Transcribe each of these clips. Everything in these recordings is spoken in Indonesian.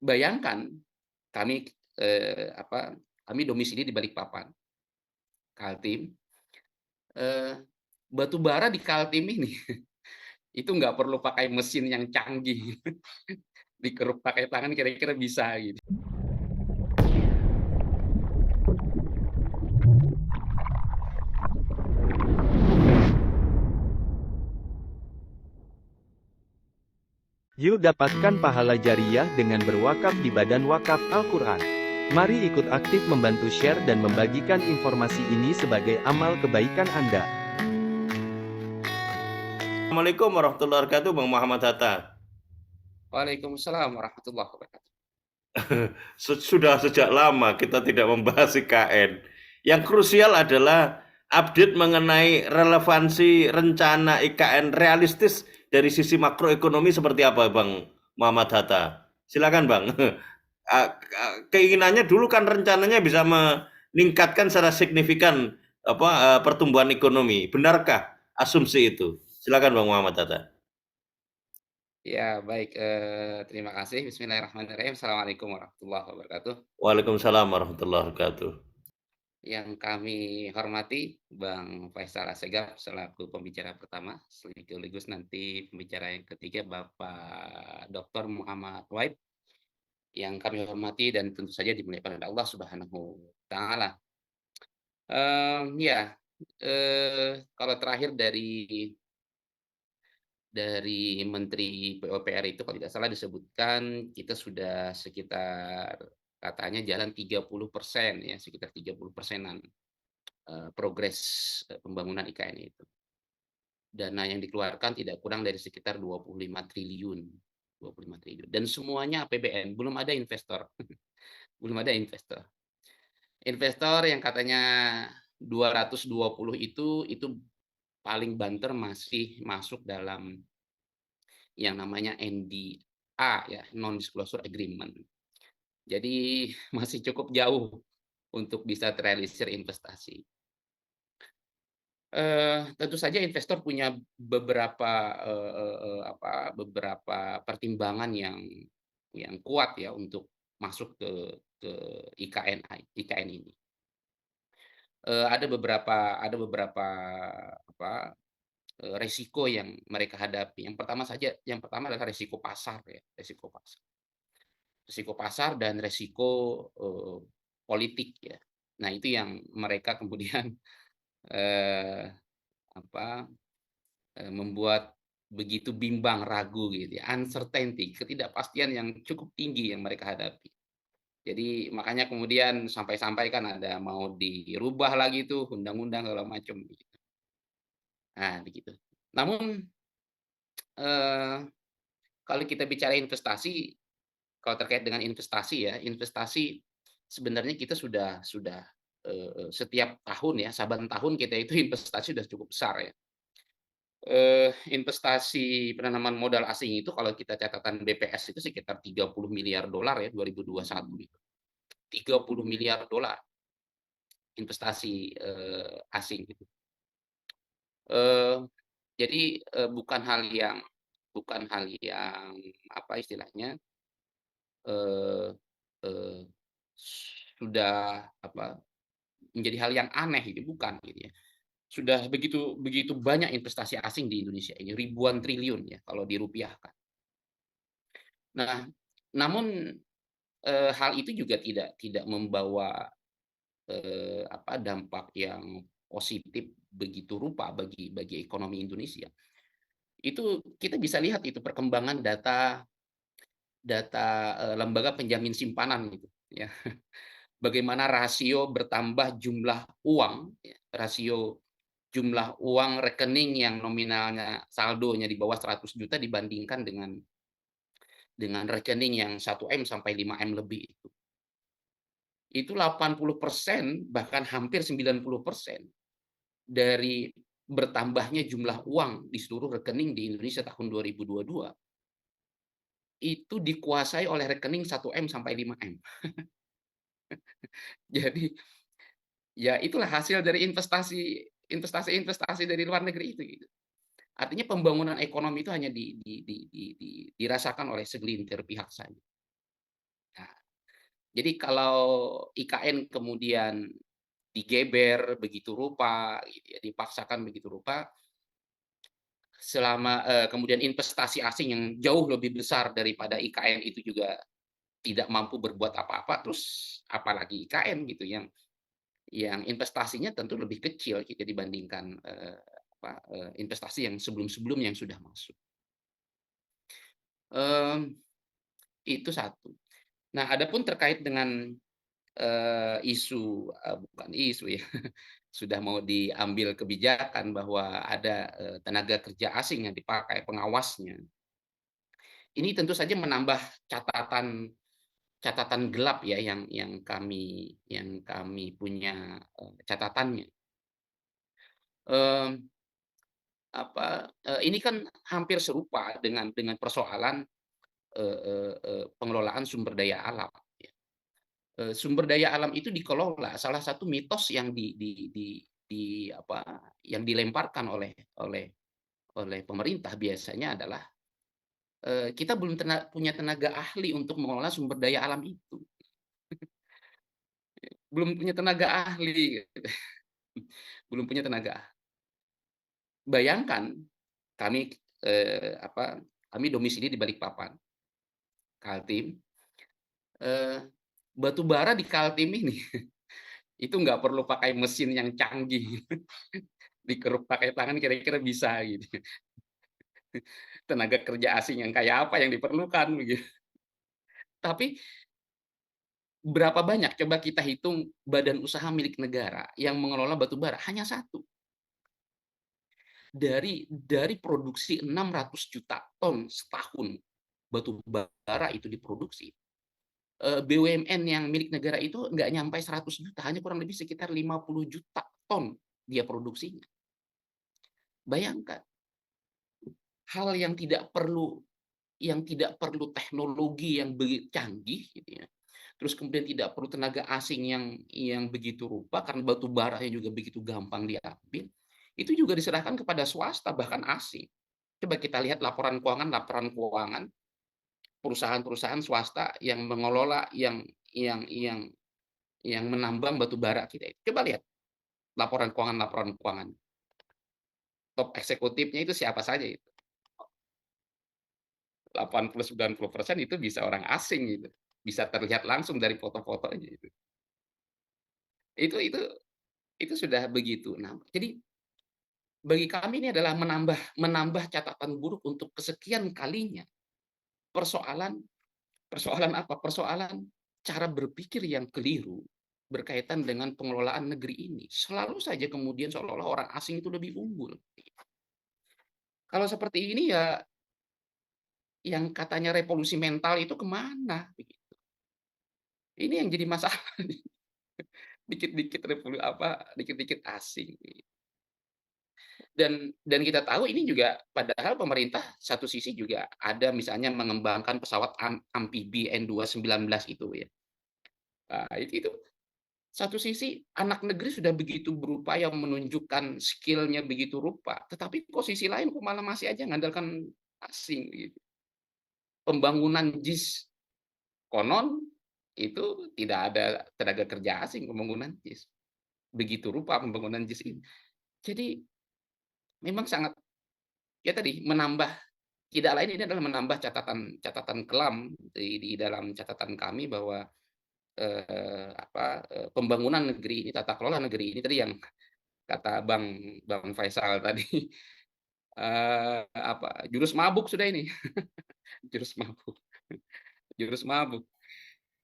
bayangkan kami, kami domisili di Balikpapan, Kaltim, eee, batu bara di Kaltim ini itu nggak perlu pakai mesin yang canggih, dikeruk pakai tangan kira-kira bisa gitu. Yuk dapatkan pahala jariyah dengan berwakaf di Badan Wakaf Al-Quran. Mari ikut aktif membantu share dan membagikan informasi ini sebagai amal kebaikan Anda. Assalamualaikum warahmatullahi wabarakatuh, Bang Muhammad Hatta. Waalaikumsalam warahmatullahi wabarakatuh. Sudah sejak lama kita tidak membahas IKN. Yang krusial adalah update mengenai relevansi rencana IKN realistis dari sisi makroekonomi seperti apa, Bang Muhammad Hatta. Silakan, Bang. Keinginannya dulu kan rencananya bisa meningkatkan secara signifikan pertumbuhan ekonomi. Benarkah asumsi itu? Silakan, Bang Muhammad Hatta. Ya baik, terima kasih. Bismillahirrahmanirrahim. Assalamualaikum warahmatullahi wabarakatuh. Waalaikumsalam warahmatullahi wabarakatuh. Yang kami hormati Bang Faisal Assegaf selaku pembicara pertama, sekaligus nanti pembicara yang ketiga Bapak Dr. Muhammad Waib, yang kami hormati dan tentu saja dimuliakan oleh Allah Subhanahu wa taala. Ya, kalau terakhir dari Menteri PUPR itu kalau tidak salah disebutkan kita sudah sekitar katanya jalan 30% ya, sekitar 30%-an, progres, pembangunan IKN itu. Dana yang dikeluarkan tidak kurang dari sekitar 25 triliun, 25 triliun dan semuanya APBN, belum ada investor, belum ada investor. Investor yang katanya 220 itu paling banter masih masuk dalam yang namanya NDA ya, non disclosure agreement. Jadi masih cukup jauh untuk bisa terrealisir investasi. Tentu saja investor punya beberapa, beberapa pertimbangan yang kuat ya untuk masuk ke IKN ini. Ada beberapa apa, resiko yang mereka hadapi. Yang pertama adalah resiko pasar ya, resiko pasar. Resiko pasar dan resiko, politik ya. Nah itu yang mereka kemudian, eee, apa, membuat begitu bimbang, ragu gitu ya, uncertainty, ketidakpastian yang cukup tinggi yang mereka hadapi. Jadi makanya kemudian sampai-sampai kan ada mau dirubah lagi tuh undang-undang segala macam gitu. Nah begitu. Namun, eee, kalau kita bicara investasi, kalau terkait dengan investasi ya, investasi sebenarnya kita sudah, setiap tahun ya, saban tahun kita itu investasi sudah cukup besar ya. Investasi penanaman modal asing itu kalau kita catatan BPS itu sekitar $30 miliar ya 2021 itu. $30 miliar investasi, asing gitu. Eee, jadi, bukan hal yang apa istilahnya, eee eee, sudah apa, menjadi hal yang aneh gitu, bukan gitu ya. Sudah begitu begitu banyak investasi asing di Indonesia ini, ribuan triliun ya kalau dirupiahkan. Nah, namun, hal itu juga tidak membawa, dampak yang positif begitu rupa bagi ekonomi Indonesia. Itu kita bisa lihat itu perkembangan data data, lembaga penjamin simpanan gitu ya. Bagaimana rasio bertambah jumlah uang ya, rasio jumlah uang rekening yang nominalnya saldonya di bawah 100 juta dibandingkan dengan rekening yang 1 M sampai 5 M lebih itu. Itu 80% bahkan hampir 90% dari bertambahnya jumlah uang di seluruh rekening di Indonesia tahun 2022, itu dikuasai oleh rekening 1 M sampai 5 M. Jadi, ya itulah hasil dari investasi-investasi dari luar negeri itu gitu. Artinya pembangunan ekonomi itu hanya dirasakan oleh segelintir pihak saja. Jadi kalau IKN kemudian digeber begitu rupa gitu ya, dipaksakan begitu rupa, kemudian investasi asing yang jauh lebih besar daripada IKN itu juga tidak mampu berbuat apa-apa, terus apalagi IKN gitu yang investasinya tentu lebih kecil gitu dibandingkan, investasi yang sebelum-sebelumnya yang sudah masuk. Mmm, itu satu. Nah, adapun terkait dengan, bukan isu ya, sudah mau diambil kebijakan bahwa ada, tenaga kerja asing yang dipakai pengawasnya. Ini tentu saja menambah catatan catatan gelap ya yang kami punya, catatannya. Mmm, ini kan hampir serupa dengan persoalan, pengelolaan sumber daya alam ya. Sumber daya alam itu dikelola, salah satu mitos yang yang dilemparkan oleh oleh pemerintah biasanya adalah, kita belum punya tenaga ahli untuk mengelola sumber daya alam itu, belum punya tenaga ahli gitu, belum punya tenaga. Bayangkan kami, eee, apa, kami domisili di Balikpapan, Kaltim, eee, batu bara di Kaltim ini itu nggak perlu pakai mesin yang canggih, dikeruk pakai tangan kira-kira bisa gitu. Tenaga kerja asing yang kayak apa yang diperlukan begitu. Tapi berapa banyak coba kita hitung badan usaha milik negara yang mengelola batu bara? Hanya satu. Dari produksi 600 juta ton setahun batu bara itu diproduksi, BUMN yang milik negara itu nggak nyampe 100 juta, hanya kurang lebih sekitar 50 juta ton dia produksinya. Bayangkan, hal yang tidak perlu teknologi yang begitu canggih gitu ya, terus kemudian tidak perlu tenaga asing yang begitu rupa karena batu baranya juga begitu gampang diambil, itu juga diserahkan kepada swasta bahkan asing. Coba kita lihat laporan keuangan perusahaan-perusahaan swasta yang mengelola yang menambang batu bara kita itu. Coba lihat laporan keuangan. Top eksekutifnya itu siapa saja itu. 80-90% itu bisa orang asing gitu. Bisa terlihat langsung dari foto-fotonya itu. Itu itu sudah begitu. Nah, jadi bagi kami ini adalah menambah menambah catatan buruk untuk kesekian kalinya. Persoalan persoalan apa? Persoalan cara berpikir yang keliru berkaitan dengan pengelolaan negeri ini. Selalu saja kemudian seolah-olah orang asing itu lebih unggul. Kalau seperti ini ya yang katanya revolusi mental itu kemana? Begitu. Ini yang jadi masalah nih. Dikit-dikit dikit-dikit asing. Dan kita tahu ini juga padahal pemerintah satu sisi juga ada misalnya mengembangkan pesawat amfibi N219 itu ya. Nah, itu satu sisi anak negeri sudah begitu berupaya menunjukkan skill-nya begitu rupa, tetapi posisi lain kok malah masih aja mengandalkan asing gitu. Pembangunan JIS konon itu tidak ada tenaga kerja asing pembangunan JIS. Begitu rupa pembangunan JIS ini. Jadi memang sangat ya tadi menambah tidak lain ini adalah menambah catatan kelam di dalam catatan kami bahwa, pembangunan negeri ini, tata kelola negeri ini tadi yang kata Bang Faisal tadi, jurus mabuk sudah ini, jurus mabuk jurus mabuk,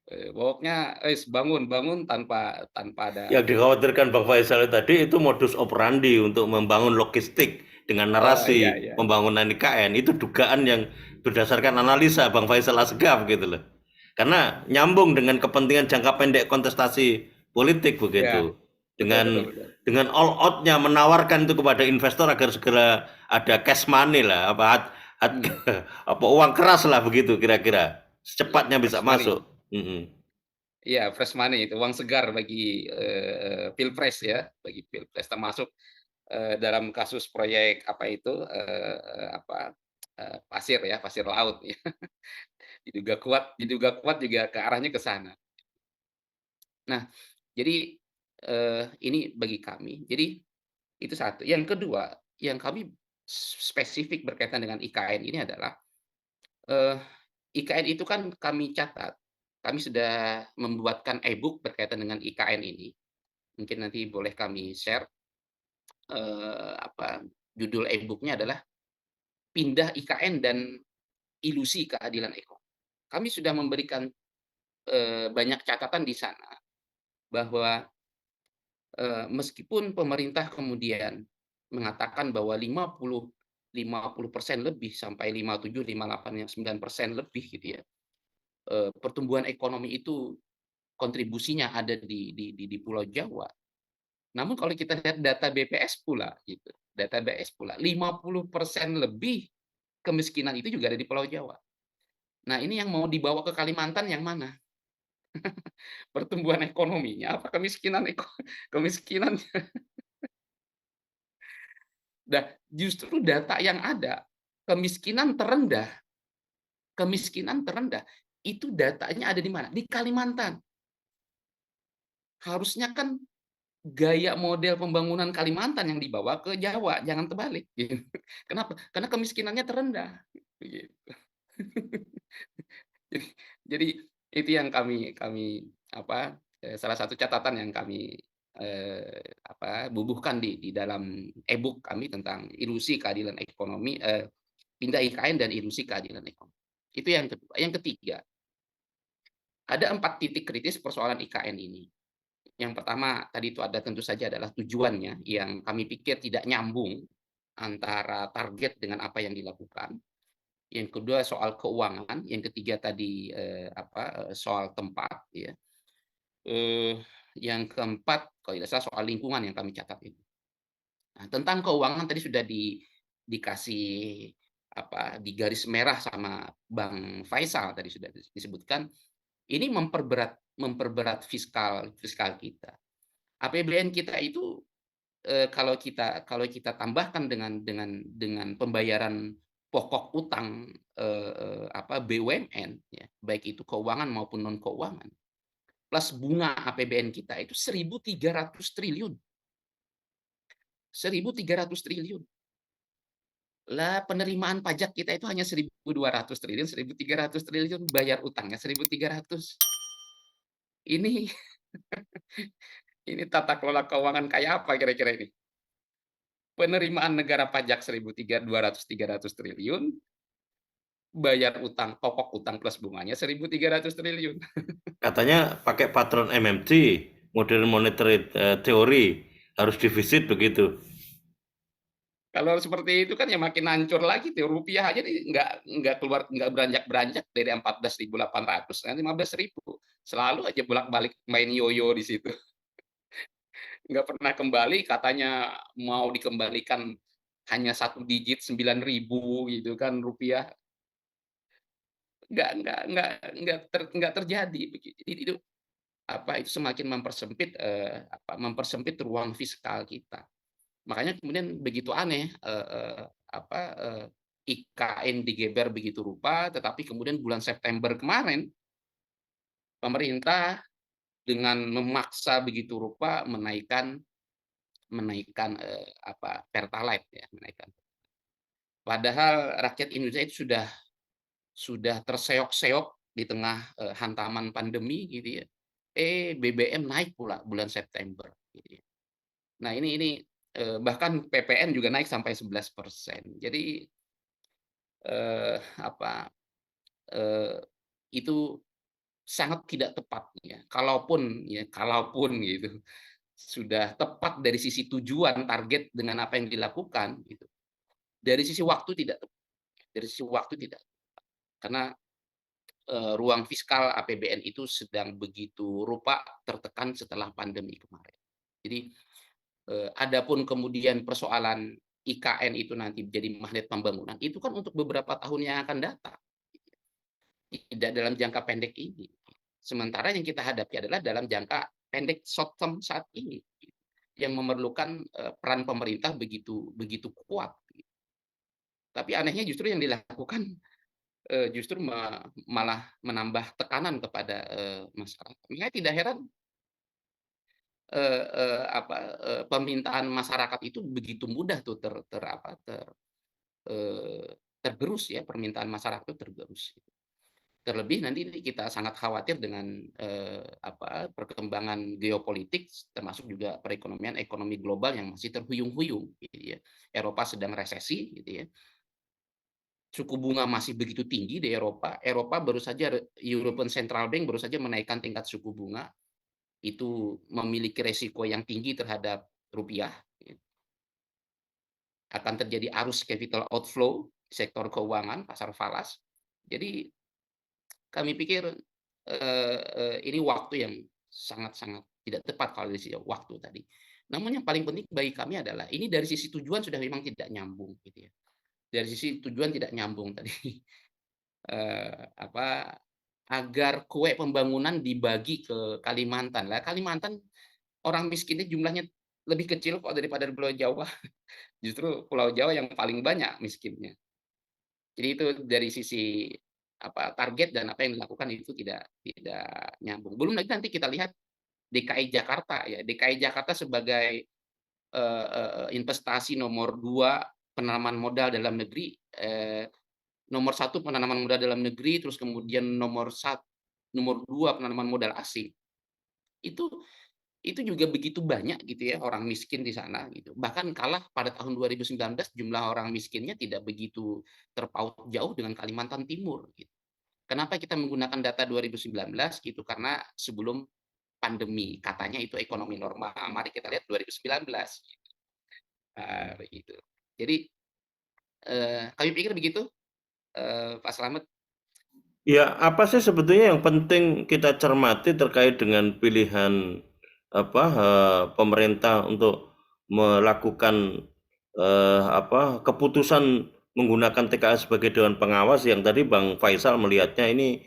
pokoknya bangun bangun tanpa tanpa ada Yang dikhawatirkan Bang Faisal tadi itu modus operandi untuk membangun logistik dengan oh, iya narasi iya. pembangunan IKN. Itu dugaan yang berdasarkan analisa Bang Faisal Asgaf gitu loh. Karena nyambung dengan kepentingan jangka pendek kontestasi politik Iya, begitu. betul betul Dengan betul. all out-nya menawarkan itu kepada investor agar segera ada cash money lah, Hmm, apa uang keras lah begitu kira-kira. iya, Secepatnya bisa fresh money. masuk. Mm-mm. Iya, fresh money itu uang segar bagi, pilpres ya, bagi pilpres termasuk, dalam kasus proyek apa itu, pasir ya, pasir laut ya. Diduga kuat juga ke arahnya ke sana. Nah, jadi, ini bagi kami. Jadi itu satu. Yang kedua, yang kami spesifik berkaitan dengan IKN ini adalah, eee, IKN itu kan kami catat, kami sudah membuatkan e-book berkaitan dengan IKN ini. Mungkin nanti boleh kami share, judul e-book-nya adalah Pindah IKN dan Ilusi Keadilan Ekonomi. Kami sudah memberikan, banyak catatan di sana bahwa, meskipun pemerintah kemudian mengatakan bahwa 50% lebih sampai 57, 58, 9% lebih gitu ya, pertumbuhan ekonomi itu kontribusinya ada di Pulau Jawa. Namun kalau kita lihat data BPS pula gitu, data BPS pula 50% lebih kemiskinan itu juga ada di Pulau Jawa. Nah, ini yang mau dibawa ke Kalimantan yang mana? Pertumbuhan ekonominya apa kemiskinan? Nah, justru data yang ada, kemiskinan terendah kemiskinan terendah, itu datanya ada di mana? Di Kalimantan. Harusnya kan gaya model pembangunan Kalimantan yang dibawa ke Jawa, jangan terbalik, gitu. Kenapa? Karena kemiskinannya terendah, begitu. Jadi jadi itu yang kami kami apa, salah satu catatan yang kami, bubuhkan di dalam e-book kami tentang ilusi keadilan ekonomi, pindah IKN dan ilusi keadilan ekonomi. Itu yang kedua. Yang ketiga, ada 4 titik kritis persoalan IKN ini. Yang pertama tadi itu ada tentu saja adalah tujuannya yang kami pikir tidak nyambung antara target dengan apa yang dilakukan. Yang kedua soal keuangan, yang ketiga tadi, soal tempat ya. Eee, yang keempat kalau tidak salah soal lingkungan yang kami catat itu. Nah, tentang keuangan tadi sudah dikasih di garis merah sama Bang Faisal tadi sudah disebutkan, ini memperberat memperberat fiskal fiskal kita. APBN kita itu, kalau kita tambahkan dengan pembayaran pokok utang, BUMN ya, baik itu keuangan maupun non keuangan, plus bunga APBN kita itu 1.300 triliun, 1.300 triliun. Lah penerimaan pajak kita itu hanya 1.200 triliun, 1.300 triliun, bayar utangnya 1.300. Ini ini tata kelola keuangan kayak apa kira-kira ini? Penerimaan negara pajak 1.200, 300 triliun, bayar utang, pokok utang plus bunganya 1.300 triliun. Katanya pakai patron MMT, modern monetary theory, harus defisit begitu. Kalau seperti itu kan ya makin hancur lagi tuh, rupiah aja nggak beranjak-beranjak dari 14.800, kan 15.000. Selalu aja bolak-balik main yoyo di situ. Nggak pernah kembali, katanya mau dikembalikan hanya 1 digit 9.000 gitu kan rupiah. Nggak terjadi begitu. Jadi itu semakin mempersempit ruang fiskal kita. Makanya kemudian begitu aneh, IKN digeber begitu rupa, tetapi kemudian bulan September kemarin, pemerintah dengan memaksa begitu rupa menaikkan menaikkan, Pertalite ya, menaikkan. Padahal rakyat Indonesia itu sudah terseok-seok di tengah, hantaman pandemi gitu ya, BBM naik pula bulan September gitu ya. Nah ini, bahkan PPN juga naik sampai 11%. Jadi, eee, apa, eee, itu sangat tidak tepat ya, kalaupun gitu, sudah tepat dari sisi tujuan, target dengan apa yang dilakukan gitu, dari sisi waktu tidak tepat, dari sisi waktu tidak. Karena, ruang fiskal APBN itu sedang begitu rupa tertekan setelah pandemi kemarin. Jadi, adapun kemudian persoalan IKN itu nanti jadi magnet pembangunan, itu kan untuk beberapa tahun yang akan datang, tidak dalam jangka pendek ini. Sementara yang kita hadapi adalah dalam jangka pendek short term saat ini, yang memerlukan, peran pemerintah begitu begitu kuat. Tapi anehnya justru yang dilakukan, justru malah menambah tekanan kepada, masyarakat. Makanya tidak heran permintaan masyarakat itu begitu mudah tuh tergerus ya, permintaan masyarakat itu tergerus. Terlebih nanti kita sangat khawatir dengan perkembangan geopolitik, termasuk juga perekonomian ekonomi global yang masih terhuyung-huyung, gitu ya. Eropa sedang resesi, gitu ya. Suku bunga masih begitu tinggi di Eropa. Eropa baru saja European Central Bank baru saja menaikkan tingkat suku bunga. Itu memiliki resiko yang tinggi terhadap rupiah. Akan terjadi arus capital outflow sektor keuangan, pasar falas. Jadi kami pikir ini waktu yang sangat-sangat tidak tepat kalau dari sisi waktu tadi. Namun yang paling penting bagi kami adalah ini dari sisi tujuan sudah memang tidak nyambung, gitu ya. Dari sisi tujuan tidak nyambung tadi. Agar kue pembangunan dibagi ke Kalimantan. Lah Kalimantan orang miskinnya jumlahnya lebih kecil kok daripada di Pulau Jawa. Justru Pulau Jawa yang paling banyak miskinnya. Jadi itu dari sisi target dan apa yang dilakukan itu tidak nyambung. Belum lagi nanti kita lihat DKI Jakarta ya. DKI Jakarta sebagai investasi nomor 2 penanaman modal dalam negeri, nomor 1 penanaman modal dalam negeri, terus kemudian nomor 2 penanaman modal asing. Itu juga begitu banyak gitu ya orang miskin di sana gitu. Bahkan kalah pada tahun 2019 jumlah orang miskinnya tidak begitu terpaut jauh dengan Kalimantan Timur gitu. Kenapa kita menggunakan data 2019 gitu? Karena sebelum pandemi katanya itu ekonomi normal. Mari kita lihat 2019 gitu. Begitu. Jadi kami pikir begitu Pak Slamet. Ya, apa sih sebetulnya yang penting kita cermati terkait dengan pilihan pemerintah untuk melakukan keputusan menggunakan TKA sebagai dewan pengawas yang tadi Bang Faisal melihatnya ini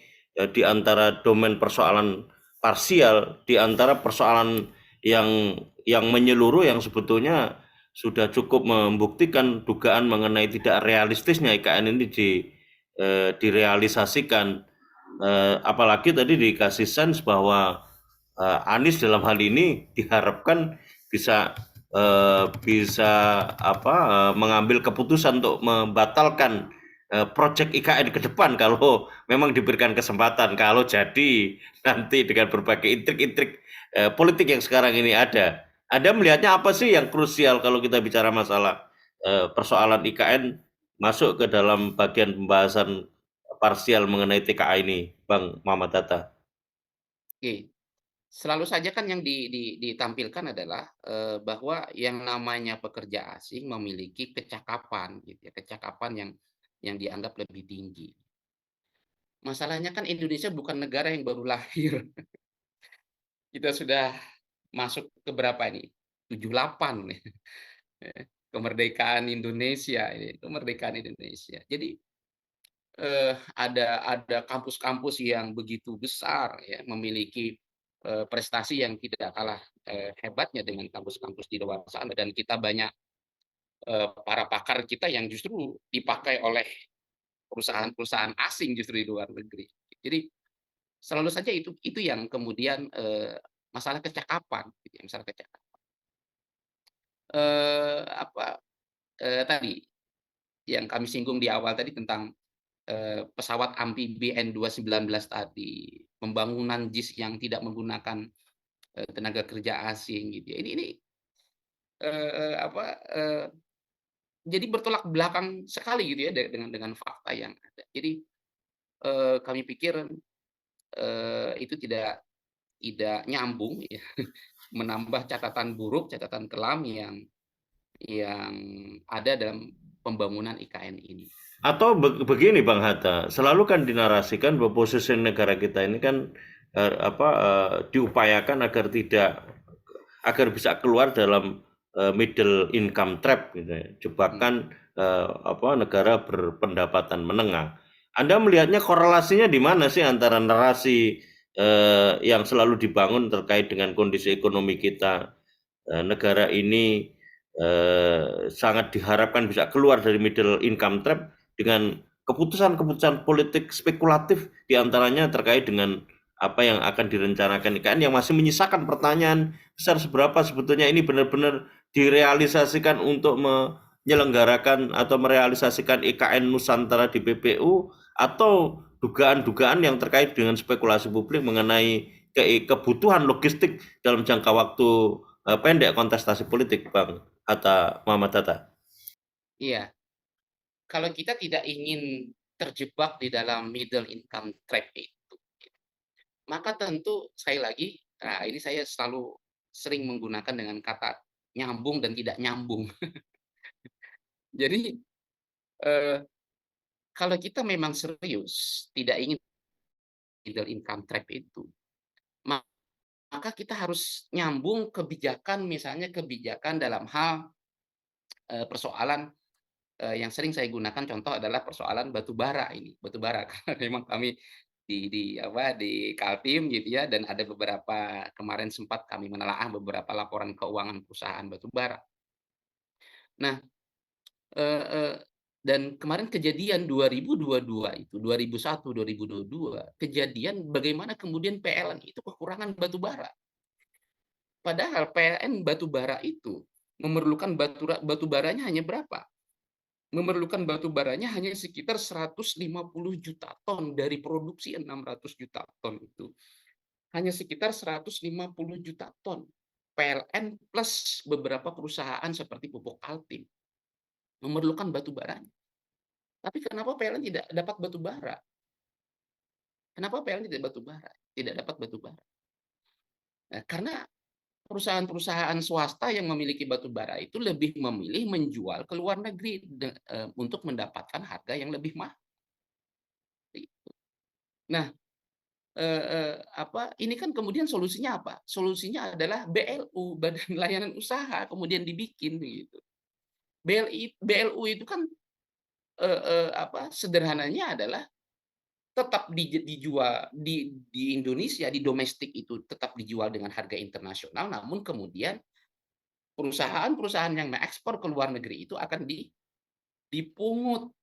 di antara domain persoalan parsial, di antara persoalan yang menyeluruh yang sebetulnya sudah cukup membuktikan dugaan mengenai tidak realistisnya IKN ini direalisasikan. Apalagi tadi dikasih sense bahwa Anies dalam hal ini diharapkan bisa mengambil keputusan untuk membatalkan proyek IKN ke depan kalau memang diberikan kesempatan, kalau jadi nanti dengan berbagai intrik-intrik politik yang sekarang ini ada. Anda melihatnya apa sih yang krusial kalau kita bicara masalah persoalan IKN masuk ke dalam bagian pembahasan parsial mengenai TKA ini, Bang Muhammad Hatta? Oke. Selalu saja kan yang ditampilkan adalah bahwa yang namanya pekerja asing memiliki kecakapan gitu ya, kecakapan yang dianggap lebih tinggi. Masalahnya kan Indonesia bukan negara yang baru lahir. Kita sudah masuk ke berapa ini? 78 nih. Kemerdekaan Indonesia ini, kemerdekaan Indonesia. Jadi ada kampus-kampus yang begitu besar ya, memiliki prestasi yang tidak kalah hebatnya dengan kampus-kampus di luar sana, dan kita banyak para pakar kita yang justru dipakai oleh perusahaan-perusahaan asing justru di luar negeri. Jadi selalu saja itu yang kemudian masalah kecakapan, gitu ya, masalah kecakapan. Tadi yang kami singgung di awal tadi tentang pesawat amfibi N219 tadi, pembangunan JIS yang tidak menggunakan tenaga kerja asing gitu ya. Ini jadi bertolak belakang sekali gitu ya dengan fakta yang ada. Jadi kami pikir itu tidak nyambung ya, menambah catatan buruk, catatan kelam yang ada dalam pembangunan IKN ini. Atau begini Bang Hatta, selalu kan dinarasikan bahwa posisi negara kita ini kan diupayakan agar bisa keluar dalam middle income trap gitu ya, jebakan negara berpendapatan menengah. Anda melihatnya korelasinya di mana sih antara narasi yang selalu dibangun terkait dengan kondisi ekonomi kita, negara ini sangat diharapkan bisa keluar dari middle income trap, dengan keputusan-keputusan politik spekulatif diantaranya terkait dengan apa yang akan direncanakan IKN, yang masih menyisakan pertanyaan besar, seberapa sebetulnya ini benar-benar direalisasikan untuk menyelenggarakan atau merealisasikan IKN Nusantara di PPU, atau dugaan-dugaan yang terkait dengan spekulasi publik mengenai kebutuhan logistik dalam jangka waktu pendek kontestasi politik, Bang Hatta, Muhammad Hatta. Iya, kalau kita tidak ingin terjebak di dalam middle income trap itu, maka tentu sekali lagi, nah ini saya selalu sering menggunakan dengan kata nyambung dan tidak nyambung. Jadi, eee, kalau kita memang serius tidak ingin middle income trap itu, maka kita harus nyambung kebijakan, misalnya kebijakan dalam hal, persoalan, yang sering saya gunakan contoh adalah persoalan batu bara ini, batu bara karena memang kami di Kaltim gitu ya, dan ada beberapa kemarin sempat kami menelaah beberapa laporan keuangan perusahaan batu bara. Nah, eee eee, dan kemarin kejadian 2022 itu, 2001, 2022, kejadian bagaimana kemudian PLN itu kekurangan batu bara. Padahal PLN batu bara itu memerlukan batu baranya hanya berapa? Memerlukan batu baranya hanya sekitar 150 juta ton dari produksi 600 juta ton itu. Hanya sekitar 150 juta ton. PLN plus beberapa perusahaan seperti pupuk Altim memerlukan batu baranya. Tapi kenapa PLN tidak dapat batu bara? Kenapa PLN tidak batu bara? Tidak dapat batu bara. Nah, karena perusahaan-perusahaan swasta yang memiliki batu bara itu lebih memilih menjual ke luar negeri untuk mendapatkan harga yang lebih mahal. Nah, ini kan kemudian solusinya apa? Solusinya adalah BLU, Badan Layanan Usaha, kemudian dibikin gitu. BLU itu kan, sederhananya adalah tetap dijual di Indonesia, di domestik itu tetap dijual dengan harga internasional, namun kemudian perusahaan-perusahaan yang mengekspor ke luar negeri itu akan dipungut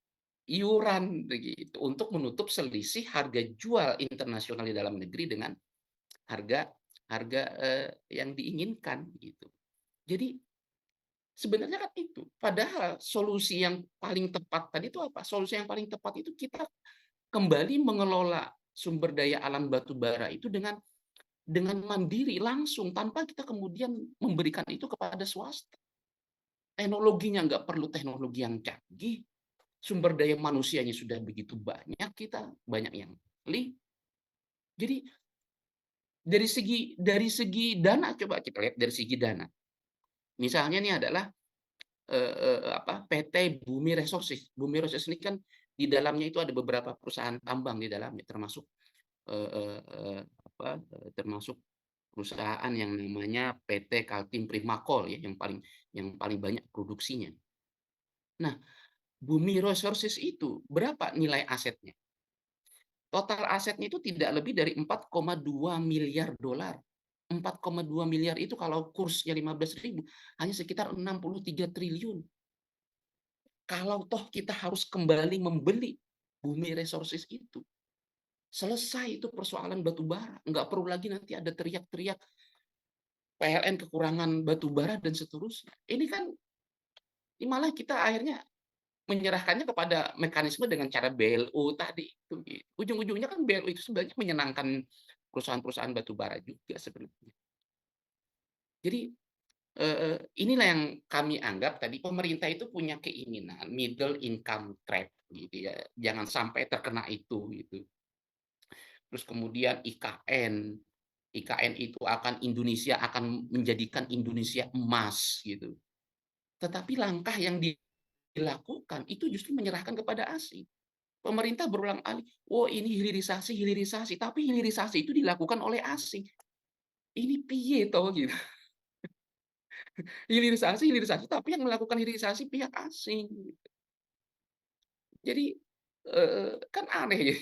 iuran begitu, untuk menutup selisih harga jual internasional di dalam negeri dengan harga harga, yang diinginkan gitu. Jadi sebenarnya kan itu, padahal solusi yang paling tepat tadi itu apa? Solusi yang paling tepat itu kita kembali mengelola sumber daya alam batu bara itu dengan mandiri langsung tanpa kita kemudian memberikan itu kepada swasta. Teknologinya nggak perlu teknologi yang canggih, sumber daya manusianya sudah begitu banyak, kita banyak yang ahli. Jadi dari segi dana, coba kita lihat dari segi dana. Misalnya ini adalah, PT Bumi Resources. Bumi Resources ini kan di dalamnya itu ada beberapa perusahaan tambang di dalamnya, termasuk, termasuk perusahaan yang namanya PT Kaltim Primakol ya, yang paling banyak produksinya. Nah, Bumi Resources itu berapa nilai asetnya? Total asetnya itu tidak lebih dari 4,2 miliar dolar. 4,2 miliar itu kalau kursnya 15.000 hanya sekitar 63 triliun. Kalau toh kita harus kembali membeli Bumi Resources itu, selesai itu persoalan batu bara. Nggak perlu lagi nanti ada teriak-teriak PLN kekurangan batu bara dan seterusnya. Ini kan malah kita akhirnya menyerahkannya kepada mekanisme dengan cara BLU tadi. Ujung-ujungnya kan BLU itu sebenarnya menyenangkan perusahaan-perusahaan batu bara juga sebenarnya. Jadi inilah yang kami anggap tadi pemerintah itu punya keinginan middle income trap gitu ya, jangan sampai terkena itu gitu. Terus kemudian IKN itu Indonesia akan menjadikan Indonesia emas gitu. Tetapi langkah yang dilakukan itu justru menyerahkan kepada asing. Pemerintah berulang kali, "Oh ini hilirisasi hilirisasi," tapi hilirisasi itu dilakukan oleh asing. Ini piye toh gitu. Hilirisasi hilirisasi, tapi yang melakukan hilirisasi pihak asing. Jadi, kan aneh ya.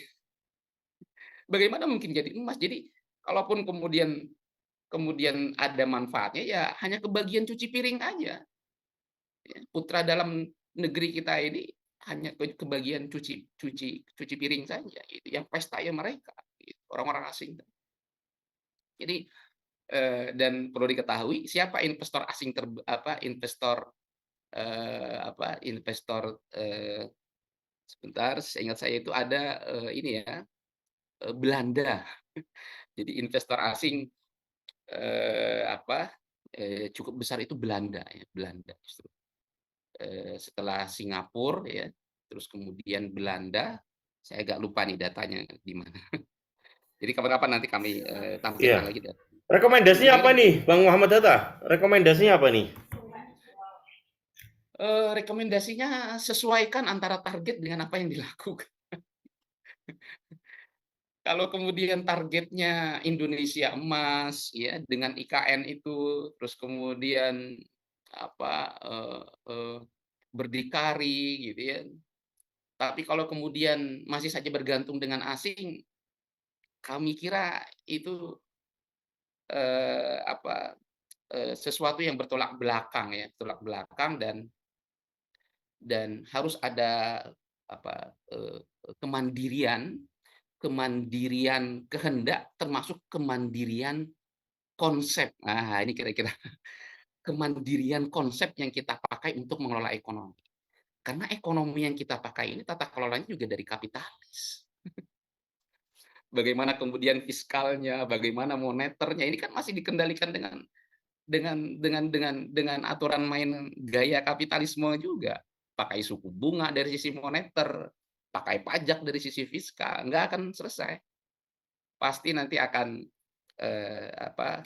Bagaimana mungkin jadi emas? Jadi, kalaupun kemudian kemudian ada manfaatnya, ya hanya kebagian cuci piring aja, ya. Putra dalam negeri kita ini hanya kebagian cuci cuci cuci piring saja gitu, yang pesta ya mereka, gitu, orang-orang asing. Jadi, dan perlu diketahui siapa investor asing investor, investor, sebentar seingat saya itu ada, ini ya, Belanda. Jadi investor asing, cukup besar itu Belanda ya, Belanda justru. Setelah Singapura ya, terus kemudian Belanda, saya agak lupa nih datanya di mana. Jadi kapan-kapan nanti kami, tampilkan Iya. lagi data. Rekomendasinya apa Jadi, nih, Bang Muhammad Hatta? Rekomendasinya apa nih? rekomendasinya sesuaikan antara target dengan apa yang dilakukan. Kalau kemudian targetnya Indonesia emas ya, dengan IKN itu, terus kemudian eee eee, berdikari gitu ya. Tapi kalau kemudian masih saja bergantung dengan asing, kami kira itu, sesuatu yang bertolak belakang ya, bertolak belakang dan harus ada eee, kemandirian kemandirian kehendak termasuk kemandirian konsep. Nah, ini kira-kira kemandirian konsep yang kita pakai untuk mengelola ekonomi. Karena ekonomi yang kita pakai ini tata kelolanya juga dari kapitalis. Bagaimana kemudian fiskalnya, bagaimana moneternya, ini kan masih dikendalikan dengan aturan main gaya kapitalisme juga. Pakai suku bunga dari sisi moneter, pakai pajak dari sisi fiskal, nggak akan selesai. Pasti nanti akan,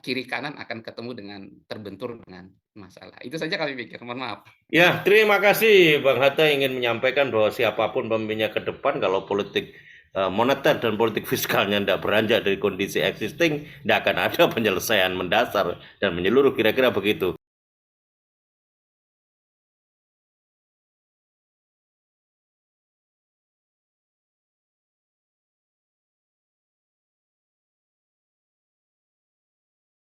kiri kanan akan ketemu dengan terbentur dengan masalah. Itu saja kami pikir, mohon maaf. Ya, terima kasih Bang Hatta ingin menyampaikan bahwa siapapun pemimpinnya ke depan kalau politik moneter dan politik fiskalnya tidak beranjak dari kondisi existing, tidak akan ada penyelesaian mendasar dan menyeluruh, kira-kira begitu.